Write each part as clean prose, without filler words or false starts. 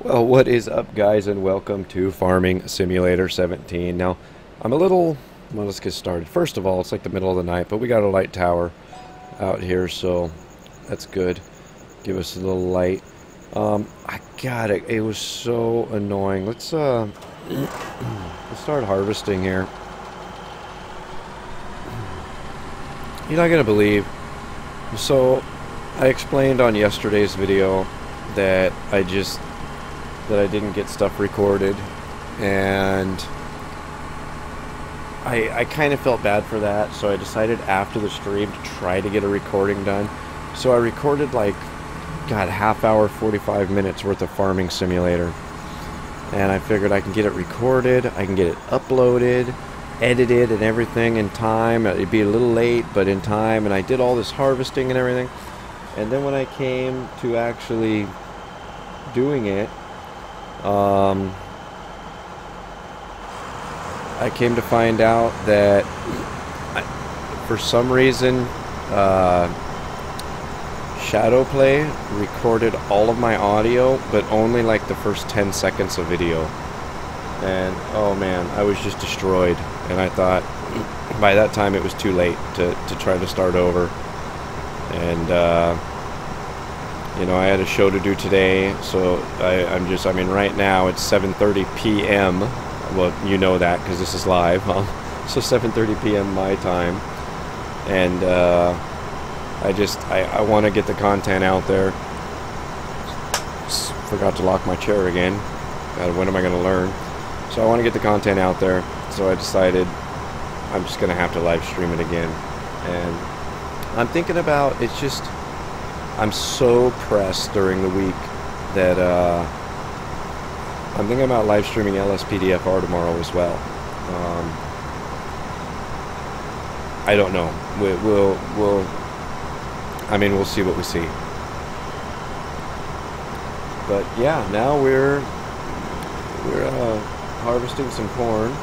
Well, what is up, guys, and welcome to Farming Simulator 17. Now, I'm a little... Well, let's get started. First of all, it's like the middle of the night, but we got a light tower out here, so that's good. Give us a little light. I got it. It was so annoying. Let's, let's start harvesting here. You're not gonna believe. So, I explained on yesterday's video that I didn't get stuff recorded, and I kind of felt bad for that, so I decided after the stream to try to get a recording done. So I recorded like, God, half hour, 45 minutes worth of Farming Simulator, and I figured I can get it recorded, I can get it uploaded, edited and everything in time. It'd be a little late, but in time, and I did all this harvesting and everything. And then when I came to actually doing it, I came to find out that for some reason Shadowplay recorded all of my audio, but only like the first 10 seconds of video. And oh man, I was just destroyed. And I thought by that time it was too late to try to start over. And you know, I had a show to do today, so I mean, right now it's 7:30 p.m. Well, you know that because this is live, huh? So 7:30 p.m. my time, and I want to get the content out there. Forgot to lock my chair again. God, when am I going to learn? So I want to get the content out there. So I decided I'm just going to have to live stream it again, and I'm thinking about it's just. I'm so pressed during the week that I'm thinking about live streaming LSPDFR tomorrow as well. I don't know. I mean, we'll see what we see. But yeah, now we're harvesting some corn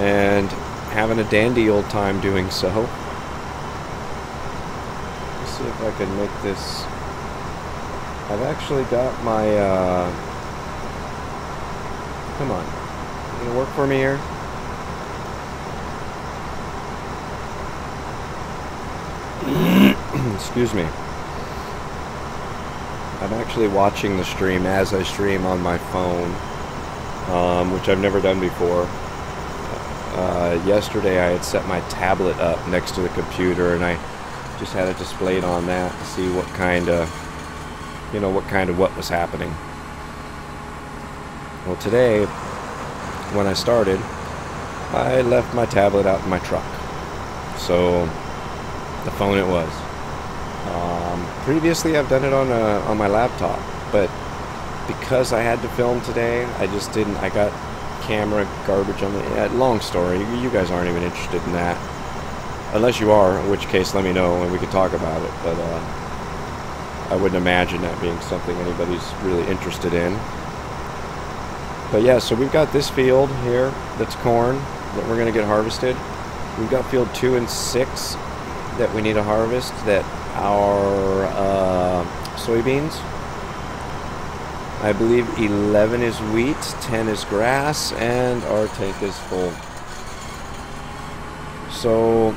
and having a dandy old time doing so. See if I can make this. I've actually got my come on, you gonna work for me here? Excuse me. I'm actually watching the stream as I stream on my phone, which I've never done before. Yesterday I had set my tablet up next to the computer, and I just had it displayed on that to see what kind of, you know, what was happening. Well, today, when I started, I left my tablet out in my truck. So, the phone it was. Previously, I've done it on my laptop, but because I had to film today, I just didn't. I got camera garbage on the. Long story. You guys aren't even interested in that. Unless you are, in which case let me know and we can talk about it, but I wouldn't imagine that being something anybody's really interested in. But yeah, so we've got this field here that's corn that we're going to get harvested. We've got field 2 and 6 that we need to harvest that are soybeans. I believe 11 is wheat, 10 is grass, and our tank is full. So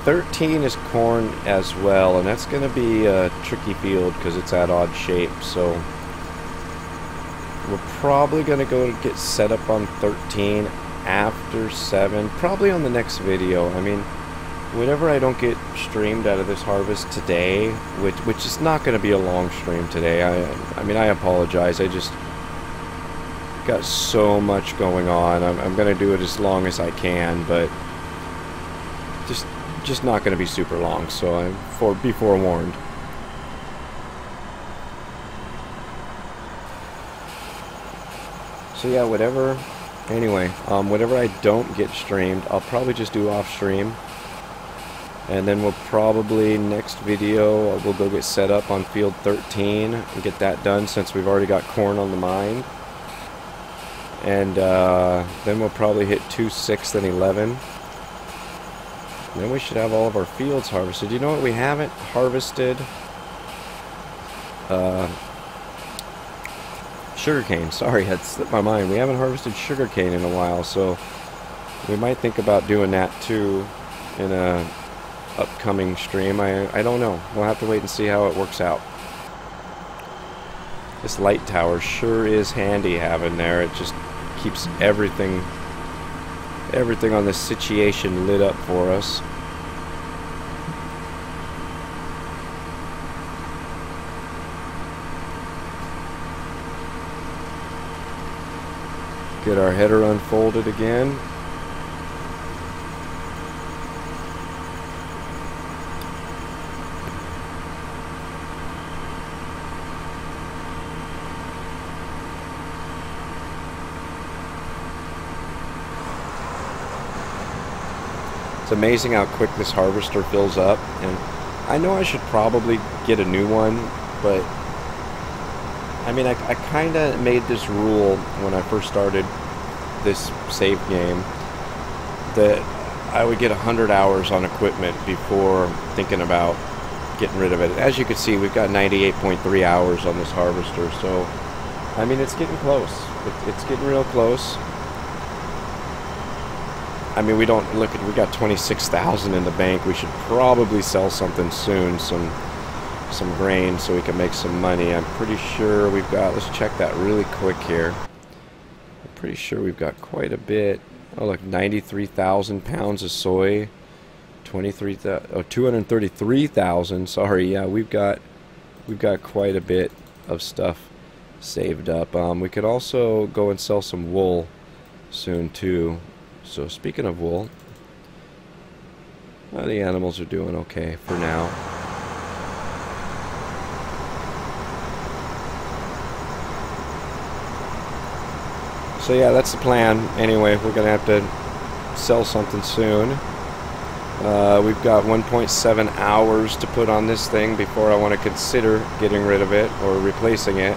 13 is corn as well, and that's going to be a tricky field because it's at odd shape. So we're probably going to go get set up on 13 after 7, probably on the next video. I mean, whenever I don't get streamed out of this harvest today, which is not going to be a long stream today. I mean, I apologize. I just got so much going on. I'm going to do it as long as I can, but just not going to be super long, so be forewarned. So yeah, whatever. Anyway, whatever I don't get streamed, I'll probably just do off stream, and then we'll probably next video we'll go get set up on field 13 and get that done since we've already got corn on the mind, and then we'll probably hit 2, 6, and 11. Then we should have all of our fields harvested. You know what we haven't harvested? sugarcane. Sorry, that slipped my mind. We haven't harvested sugarcane in a while, so we might think about doing that too in a upcoming stream. I don't know. We'll have to wait and see how it works out. This light tower sure is handy having there. It just keeps everything on this situation lit up for us. Get our header unfolded again. It's amazing how quick this harvester fills up, and I know I should probably get a new one, but I mean, I kind of made this rule when I first started this save game that I would get 100 hours on equipment before thinking about getting rid of it. As you can see, we've got 98.3 hours on this harvester, so I mean, it's getting close. It's getting real close. I mean, we got 26,000 in the bank. We should probably sell something soon, some grain, so we can make some money. I'm pretty sure we've got, let's check that really quick here. I'm pretty sure we've got quite a bit. Oh, look, 93,000 pounds of soy, 233,000. Sorry, yeah, we've got quite a bit of stuff saved up. We could also go and sell some wool soon too. So speaking of wool, the animals are doing okay for now. So yeah, that's the plan. Anyway, we're going to have to sell something soon. We've got 1.7 hours to put on this thing before I want to consider getting rid of it or replacing it.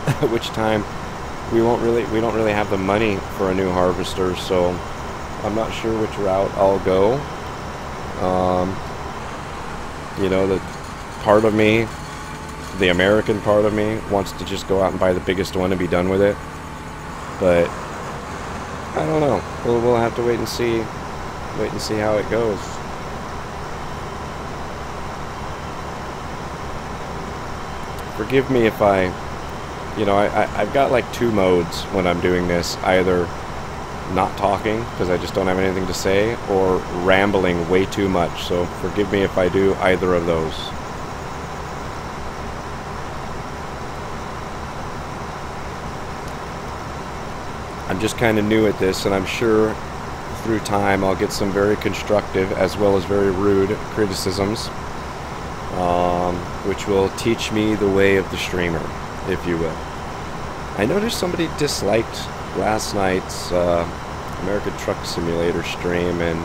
At which time we don't really have the money for a new harvester, so I'm not sure which route I'll go. You know, the part of me, the American part of me, wants to just go out and buy the biggest one and be done with it. But I don't know. We'll have to wait and see how it goes. Forgive me if I've got like two modes when I'm doing this. Either not talking because I just don't have anything to say, or rambling way too much. So forgive me if I do either of those. I'm just kind of new at this, and I'm sure through time I'll get some very constructive as well as very rude criticisms, which will teach me the way of the streamer, if you will. I noticed somebody disliked last night's American Truck Simulator stream, and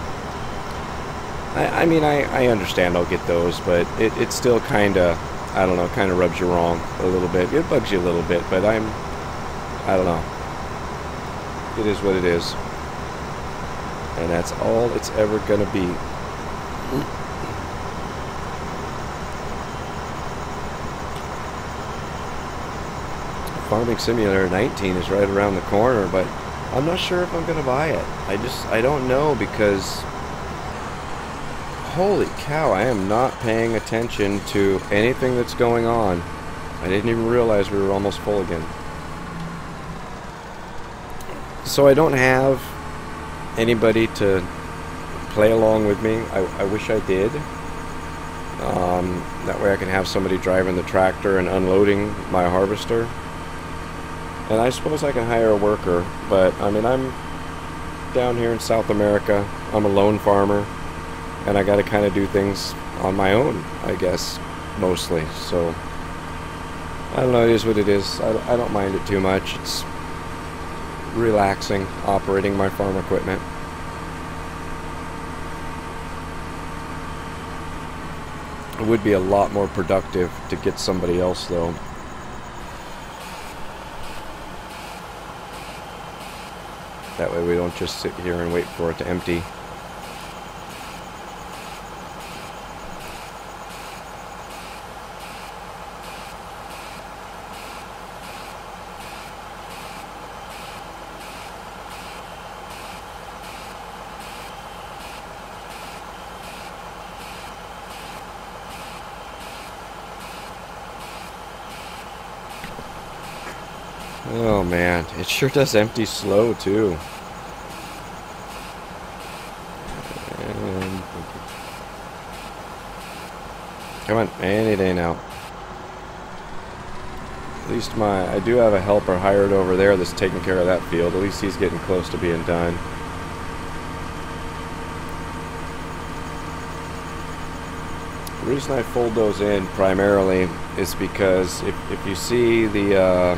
I mean, I understand I'll get those, but it still kind of, I don't know, kind of rubs you wrong a little bit. It bugs you a little bit, but I don't know. It is what it is. And that's all it's ever gonna be. Farming Simulator 19 is right around the corner, but I'm not sure if I'm gonna buy it. I don't know, because holy cow, I am not paying attention to anything that's going on. I didn't even realize we were almost full again. So I don't have anybody to play along with me. I wish I did. That way I can have somebody driving the tractor and unloading my harvester. And I suppose I can hire a worker, but I mean, I'm down here in South America. I'm a lone farmer, and I got to kind of do things on my own, I guess, mostly. So I don't know, it is what it is. I don't mind it too much. It's relaxing operating my farm equipment. It would be a lot more productive to get somebody else, though. That way we don't just sit here and wait for it to empty. Oh man, it sure does empty slow too. And come on, any day now. At least I do have a helper hired over there that's taking care of that field. At least he's getting close to being done. The reason I fold those in primarily is because if you see the, I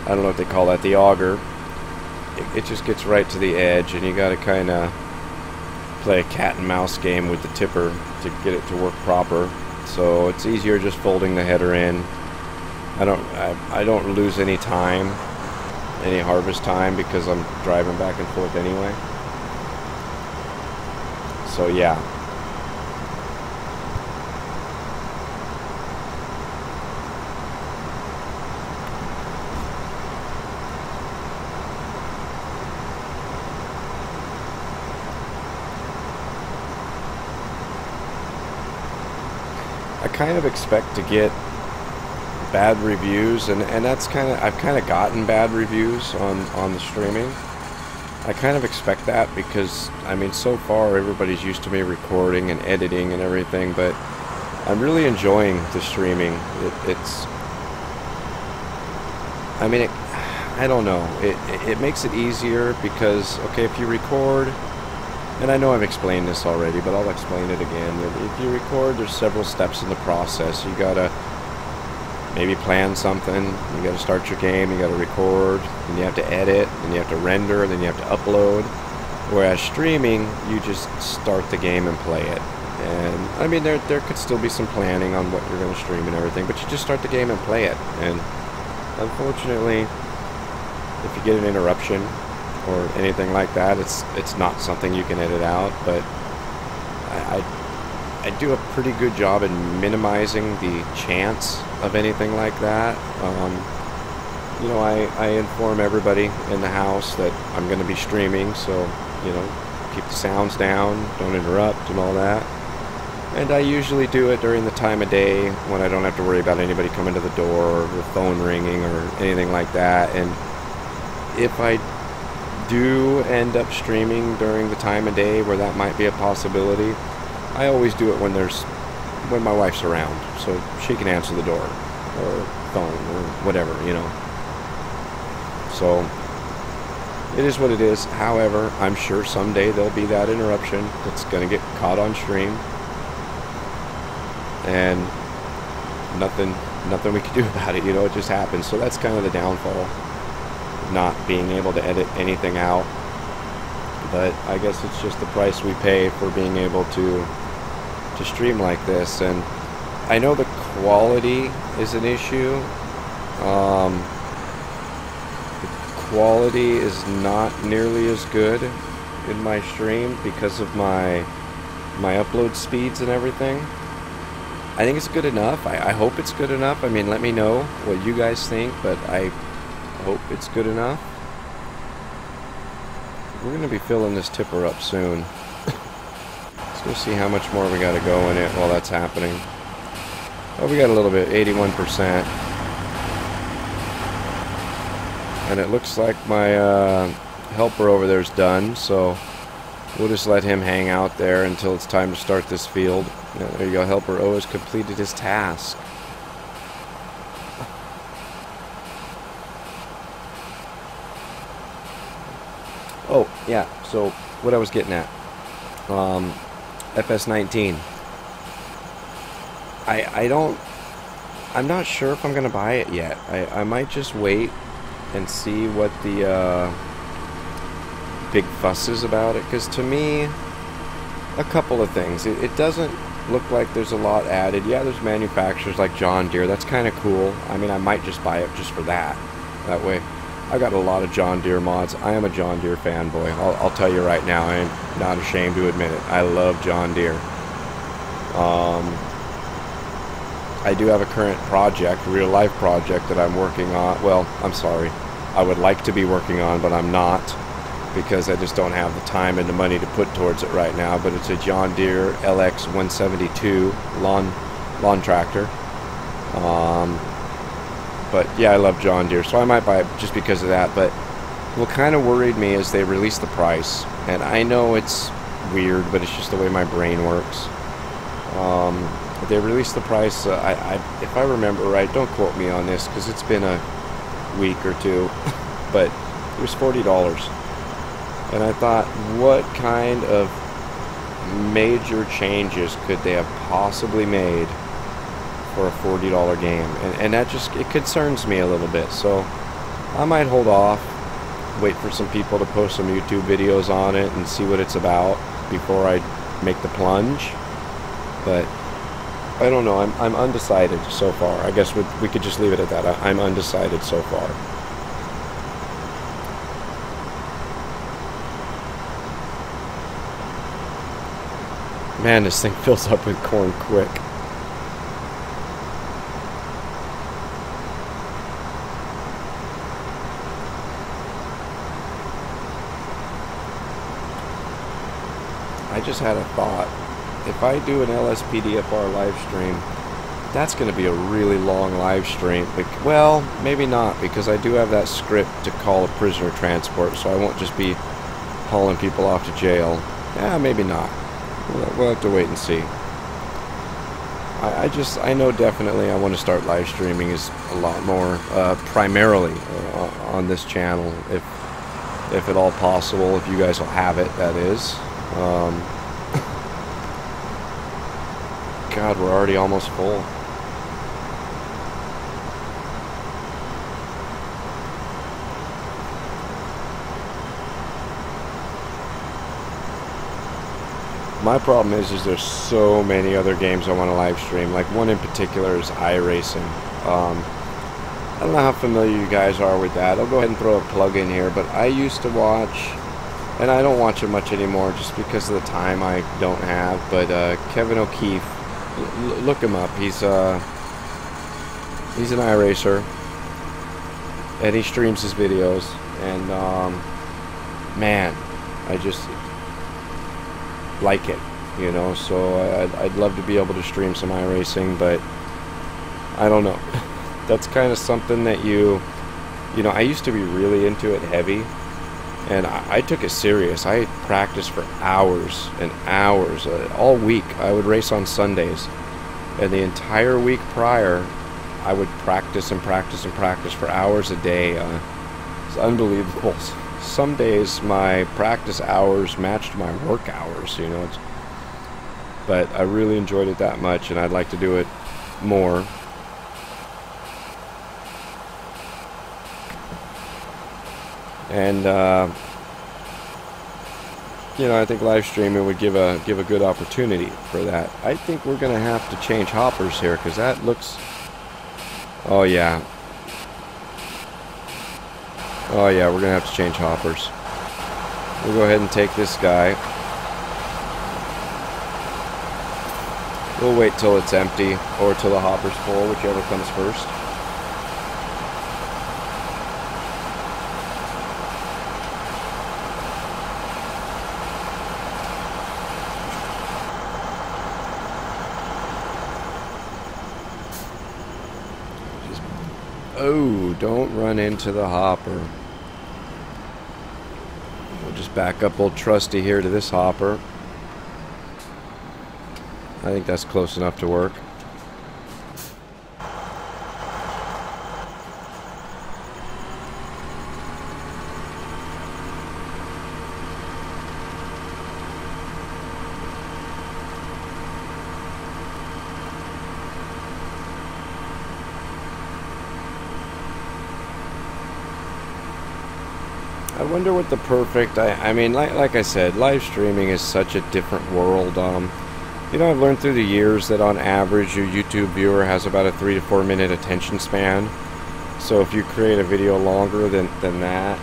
don't know what they call that, the auger, it just gets right to the edge, and you got to kind of play a cat and mouse game with the tipper to get it to work proper. So it's easier just folding the header in. I don't lose any time, any harvest time, because I'm driving back and forth anyway. So yeah. I kind of expect to get bad reviews, and that's I've kind of gotten bad reviews on the streaming. I kind of expect that because, I mean, so far everybody's used to me recording and editing and everything, but I'm really enjoying the streaming. I don't know, it makes it easier because, okay, if you record, and I know I've explained this already, but I'll explain it again. If you record, there's several steps in the process. You gotta maybe plan something, you gotta start your game, you gotta record, then you have to edit, then you have to render, then you have to upload. Whereas streaming, you just start the game and play it. And I mean, there could still be some planning on what you're gonna stream and everything, but you just start the game and play it. And unfortunately, if you get an interruption or anything like that, it's not something you can edit out. But I do a pretty good job in minimizing the chance of anything like that. You know, I inform everybody in the house that I'm going to be streaming, so, you know, keep the sounds down, don't interrupt and all that. And I usually do it during the time of day when I don't have to worry about anybody coming to the door or the phone ringing or anything like that. And if I do end up streaming during the time of day where that might be a possibility, I always do it when my wife's around, so she can answer the door or phone or whatever, you know. So it is what it is. However, I'm sure someday there'll be that interruption that's going to get caught on stream, and nothing we can do about it, you know. It just happens. So that's kind of the downfall, not being able to edit anything out. But I guess it's just the price we pay for being able to stream like this. And I know the quality is an issue. The quality is not nearly as good in my stream because of my upload speeds and everything. I think it's good enough. I hope it's good enough. I mean, let me know what you guys think, but I hope it's good enough. We're going to be filling this tipper up soon. Let's go see how much more we got to go in it while that's happening. Oh, we got a little bit, 81%. And it looks like my helper over there is done, so we'll just let him hang out there until it's time to start this field. Yeah, there you go, helper O has completed his task. Oh, yeah, so what I was getting at, FS17. I'm not sure if I'm going to buy it yet. I might just wait and see what the big fuss is about it, because to me, a couple of things. It doesn't look like there's a lot added. Yeah, there's manufacturers like John Deere. That's kind of cool. I mean, I might just buy it just for that. That way, I got a lot of John Deere mods. I am a John Deere fanboy. I'll tell you right now, I am not ashamed to admit it. I love John Deere. I do have a current project, real life project that I'm working on. Well, I'm sorry. I would like to be working on, but I'm not, because I just don't have the time and the money to put towards it right now. But it's a John Deere LX 172 lawn tractor. But yeah, I love John Deere, so I might buy it just because of that. But what kind of worried me is they released the price, and I know it's weird, but it's just the way my brain works. They released the price. If I remember right, don't quote me on this because it's been a week or two, but it was $40. And I thought, what kind of major changes could they have possibly made for a $40 game? And that just, it concerns me a little bit. So I might hold off, wait for some people to post some YouTube videos on it and see what it's about before I make the plunge. But I don't know. I'm undecided so far. I guess we could just leave it at that. I'm undecided so far. Man, this thing fills up with corn quick. I just had a thought. If I do an LSPDFR live stream, that's going to be a really long live stream. Well, maybe not, because I do have that script to call a prisoner transport, so I won't just be hauling people off to jail. Yeah, maybe not. We'll have to wait and see. I know definitely I want to start live streaming is a lot more, primarily on this channel, if at all possible, if you guys will have it, that is. God, we're already almost full. My problem is there's so many other games I want to live stream. Like one in particular is iRacing. I don't know how familiar you guys are with that. I'll go ahead and throw a plug in here, but I used to watch, and I don't watch it much anymore just because of the time I don't have, but Kevin O'Keefe, look him up. He's an iRacer, and he streams his videos, and man, I just like it, you know. So I'd love to be able to stream some iRacing, but I don't know. That's kind of something that you know, I used to be really into it heavy, and I took it serious. I practiced for hours and hours, all week. I would race on Sundays, and the entire week prior, I would practice and practice and practice for hours a day. It's unbelievable. Some days my practice hours matched my work hours, you know. But I really enjoyed it that much, and I'd like to do it more. And you know, I think live streaming would give a good opportunity for that. I think we're gonna have to change hoppers here, because that looks. Oh yeah. Oh yeah, we're gonna have to change hoppers. We'll go ahead and take this guy. We'll wait till it's empty, or till the hopper's full, whichever comes first. Oh, don't run into the hopper. We'll just back up old Trusty here to this hopper. I think that's close enough to work. I wonder what the perfect, I mean, like I said, live streaming is such a different world. You know, I've learned through the years that on average your YouTube viewer has about a 3 to 4 minute attention span. So if you create a video longer than that,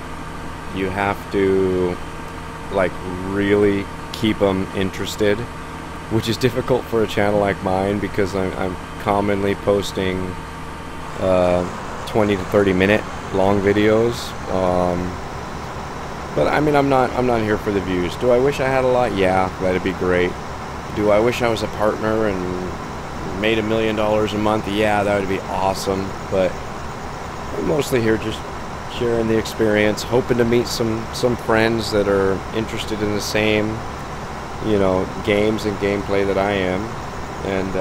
you have to like really keep them interested, which is difficult for a channel like mine, because I'm commonly posting 20 to 30 minute long videos. But I mean, I'm not here for the views. Do I wish I had a lot? Yeah, that'd be great. Do I wish I was a partner and made $1 million a month? Yeah, that would be awesome. But I'm mostly here just sharing the experience, hoping to meet some friends that are interested in the same, you know, games and gameplay that I am. And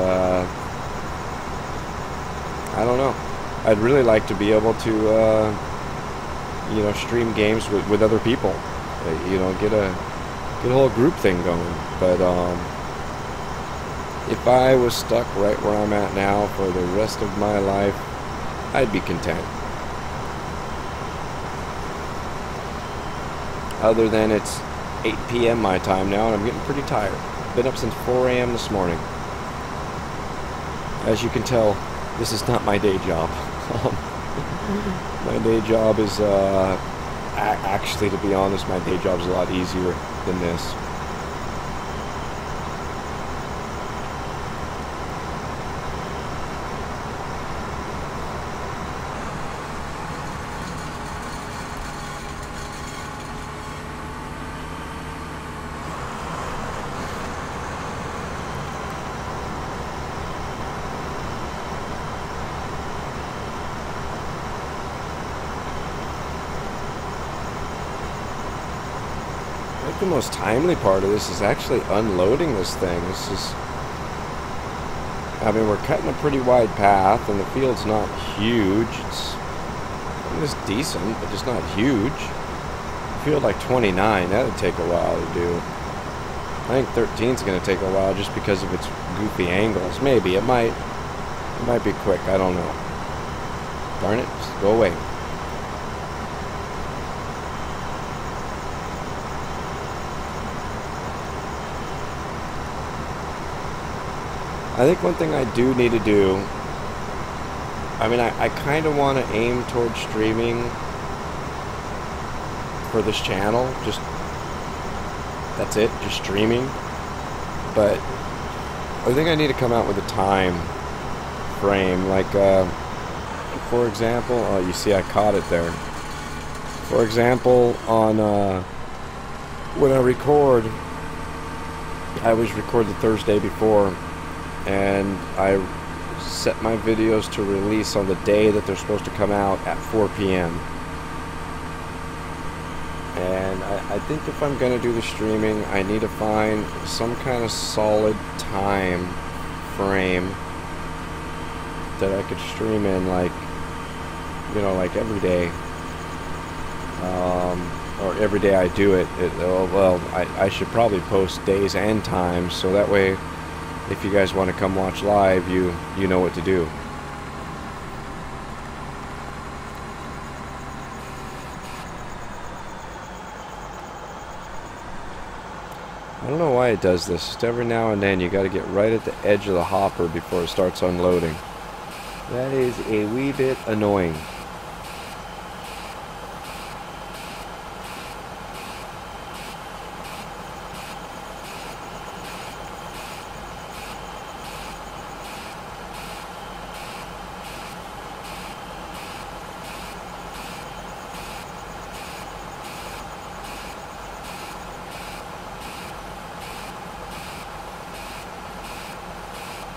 I don't know. I'd really like to be able to, you know, stream games with other people. You know, get a whole group thing going. But if I was stuck right where I'm at now for the rest of my life, I'd be content. Other than it's 8 p.m. my time now, and I'm getting pretty tired. Been up since 4 a.m. this morning. As you can tell, this is not my day job. My day job is, actually, to be honest, my day job is a lot easier than this. I think the most timely part of this is actually unloading this thing. This is, I mean, we're cutting a pretty wide path, and the field's not huge. It's decent, but it's not huge. Field like 29, that'd take a while to do. I think 13 is going to take a while just because of its goofy angles. Maybe it might be quick. I don't know. Darn it! Just go away. I think one thing I do need to do, I mean, I kind of want to aim towards streaming for this channel, just, that's it, just streaming, but I think I need to come out with a time frame, like, for example, oh, you see I caught it there. For example, on, when I record, I always record the Thursday before, and I set my videos to release on the day that they're supposed to come out at 4 p.m. And I think if I'm going to do the streaming, I need to find some kind of solid time frame that I could stream in, like, you know, like every day. Or every day I do it. Well, I should probably post days and times, so that way, if you guys want to come watch live, you know what to do. I don't know why it does this. Just every now and then you got to get right at the edge of the hopper before it starts unloading. That is a wee bit annoying.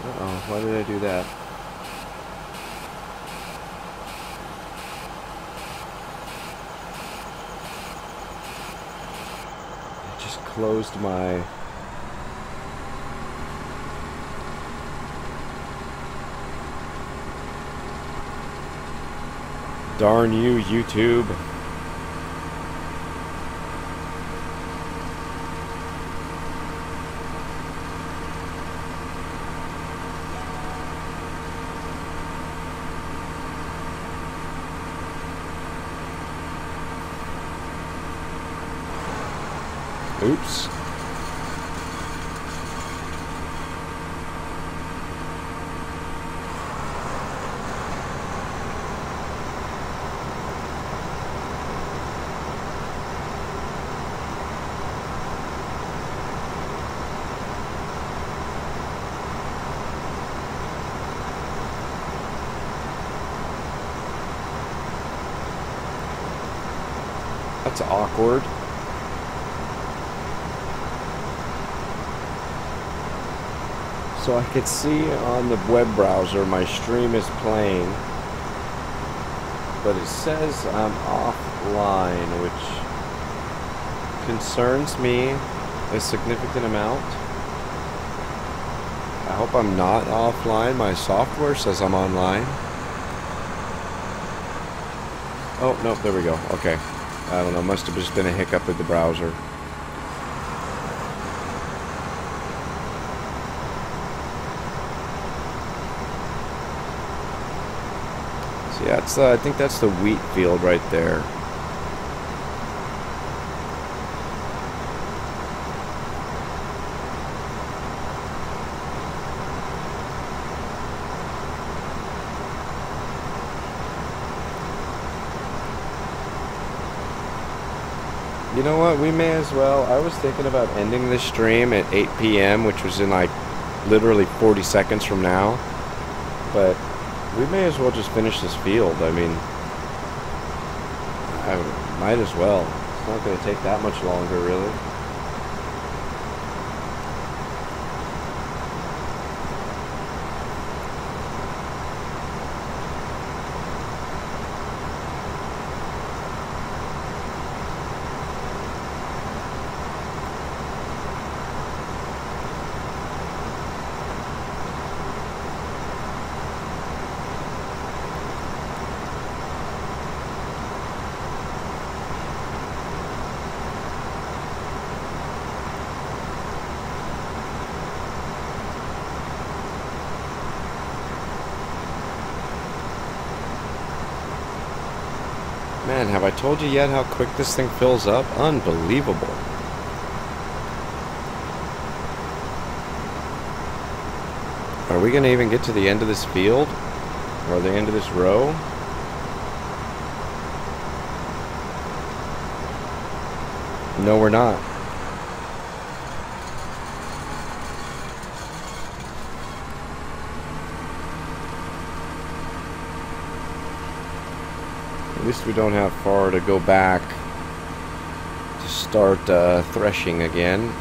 Uh-oh, why did I do that? I just closed my... Darn you, YouTube. Oops. That's awkward. So I could see on the web browser my stream is playing, but it says I'm offline, which concerns me a significant amount. I hope I'm not offline. My software says I'm online. Oh, no, there we go. Okay. I don't know. Must have just been a hiccup with the browser. So yeah, it's, I think that's the wheat field right there. You know what, we may as well. I was thinking about ending this stream at 8 p.m., which was in like literally 40 seconds from now. But we may as well just finish this field. I mean, I might as well. It's not going to take that much longer, really. Man, have I told you yet how quick this thing fills up? Unbelievable. Are we going to even get to the end of this field? Or the end of this row? No, we're not. At least we don't have far to go back to start threshing again.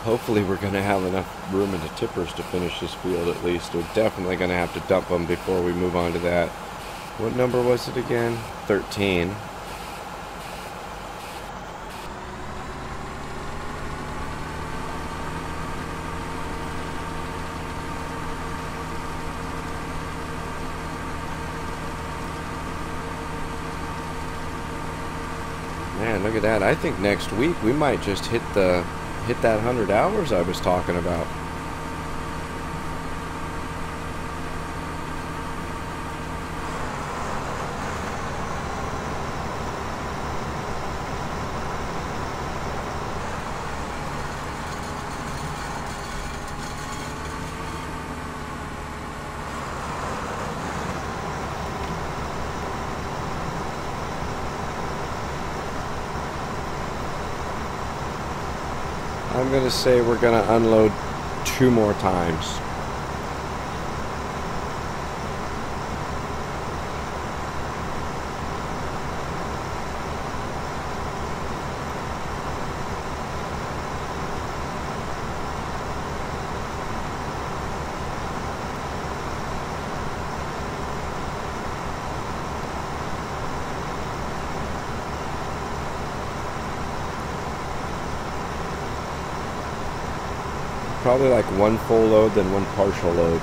Hopefully we're going to have enough room in the tippers to finish this field at least. We're definitely going to have to dump them before we move on to that. What number was it again? 13. Man, look at that. I think next week we might just hit that 100 hours I was talking about. I'm going to say we're going to unload 2 more times. Probably like 1 full load, then 1 partial load.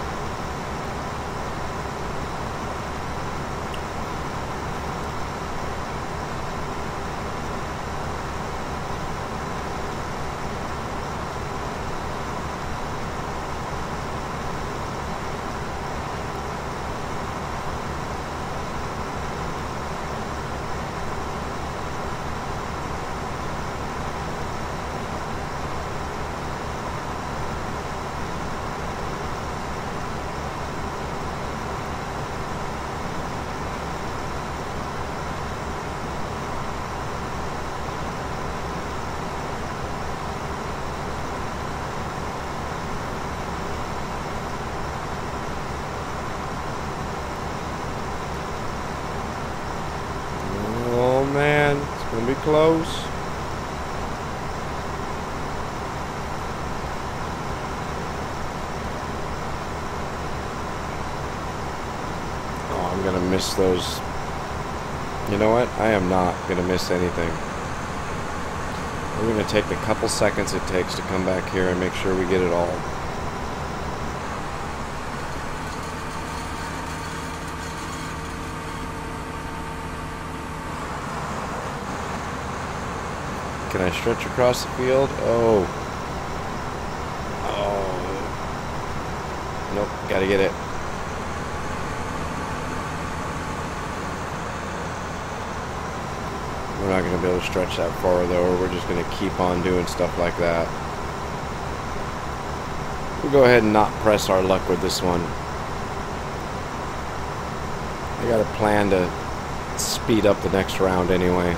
we close? Oh, I'm gonna miss those. You know what? I am not gonna miss anything. We're gonna take the couple seconds it takes to come back here and make sure we get it all. Can I stretch across the field? Oh. Oh. Nope, gotta get it. We're not going to be able to stretch that far though, or we're just going to keep on doing stuff like that. We'll go ahead and not press our luck with this one. I got a plan to speed up the next round anyway.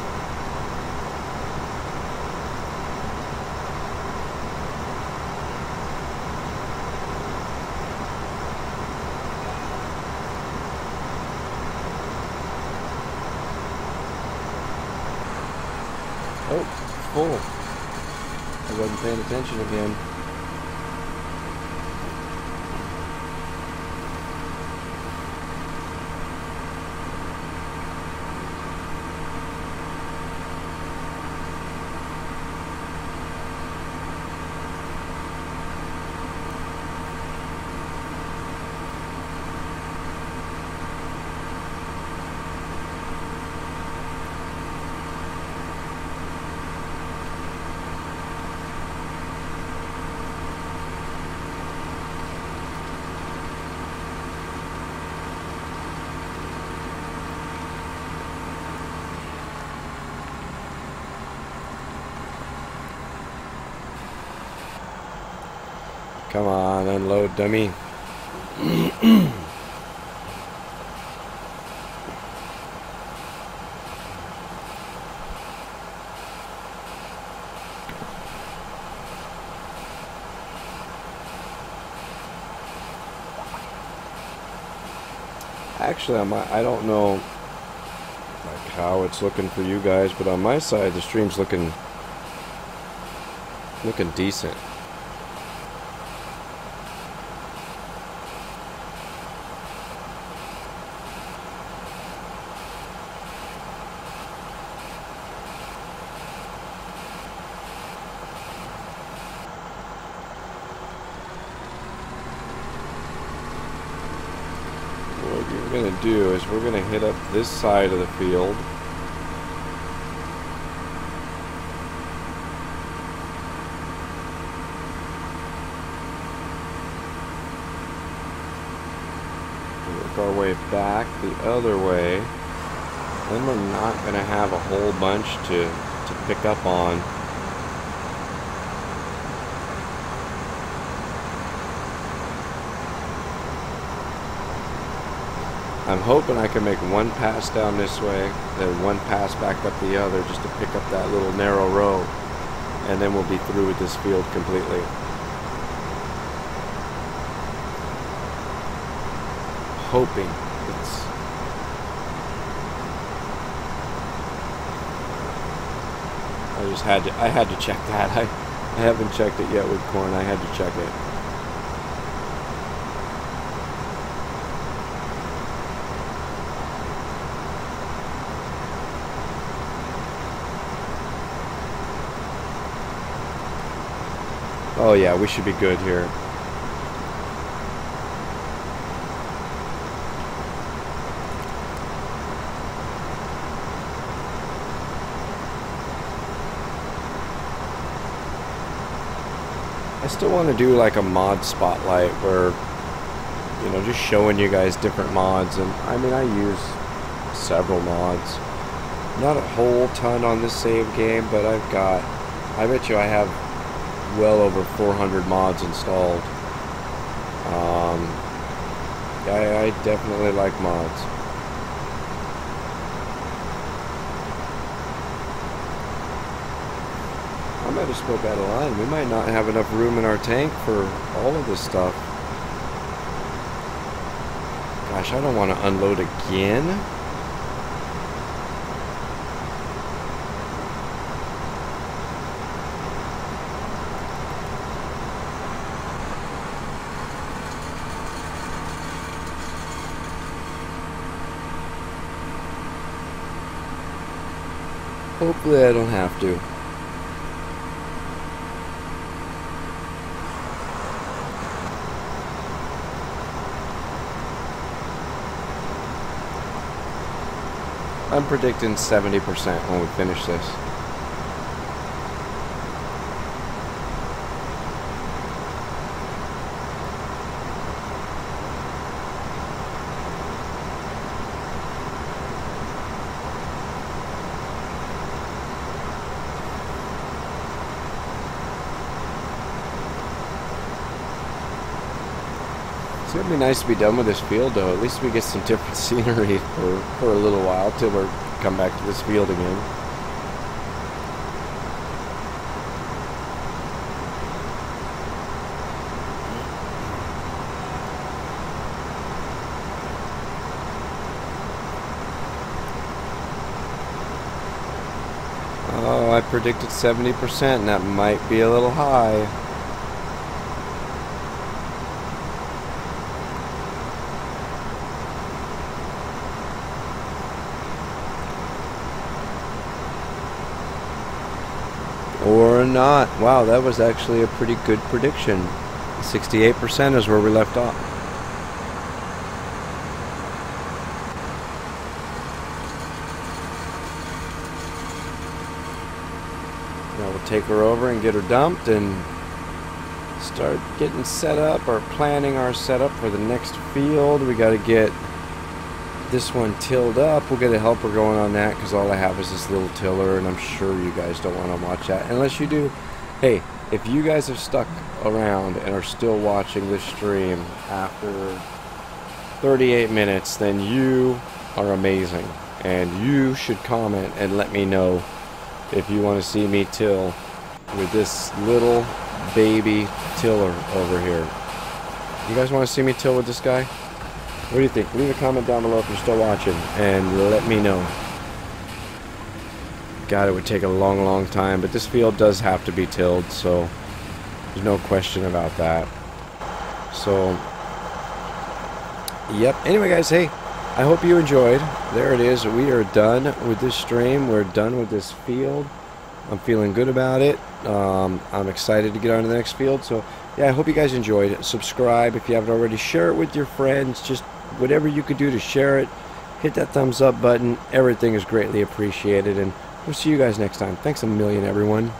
Oh, full. I wasn't paying attention again. Come on, unload, dummy. Actually, I don't know like how it's looking for you guys, but on my side, the stream's looking decent. What you're going to do is we're going to hit up this side of the field. Work our way back the other way. Then we're not going to have a whole bunch to pick up on. I'm hoping I can make one pass down this way, then one pass back up the other, just to pick up that little narrow row, and then we'll be through with this field completely. Hoping I had to check that. I haven't checked it yet with corn. I had to check it. Oh yeah, we should be good here. I still want to do like a mod spotlight where, you know, just showing you guys different mods. And I mean, I use several mods. Not a whole ton on this save game, but I bet you I have well over 400 mods installed. I definitely like mods. I might have spoke out of line. We might not have enough room in our tank for all of this stuff. Gosh, I don't want to unload again. Hopefully I don't have to. I'm predicting 70% when we finish this. It's gonna be nice to be done with this field, though. At least we get some different scenery for a little while till we come back to this field again. Oh, I predicted 70%, and that might be a little high. Or not. Wow, that was actually a pretty good prediction. 68% is where we left off. Now we'll take her over and get her dumped and start getting set up or planning our setup for the next field. We got to get this one tilled up. We'll get a helper going on that because all I have is this little tiller, and I'm sure you guys don't want to watch that unless you do. Hey, if you guys have stuck around and are still watching this stream after 38 minutes, then you are amazing, and you should comment and let me know if you want to see me till with this little baby tiller over here. You guys want to see me till with this guy? What do you think? Leave a comment down below if you're still watching and let me know. God, it would take a long, long time, but this field does have to be tilled, so there's no question about that. So, yep. Anyway, guys, hey, I hope you enjoyed. There it is. We are done with this stream. We're done with this field. I'm feeling good about it. I'm excited to get on to the next field. So, yeah, I hope you guys enjoyed it. Subscribe if you haven't already. Share it with your friends. Just whatever you could do to share it. Hit that thumbs up button. Everything is greatly appreciated. And we'll see you guys next time. Thanks a million, everyone.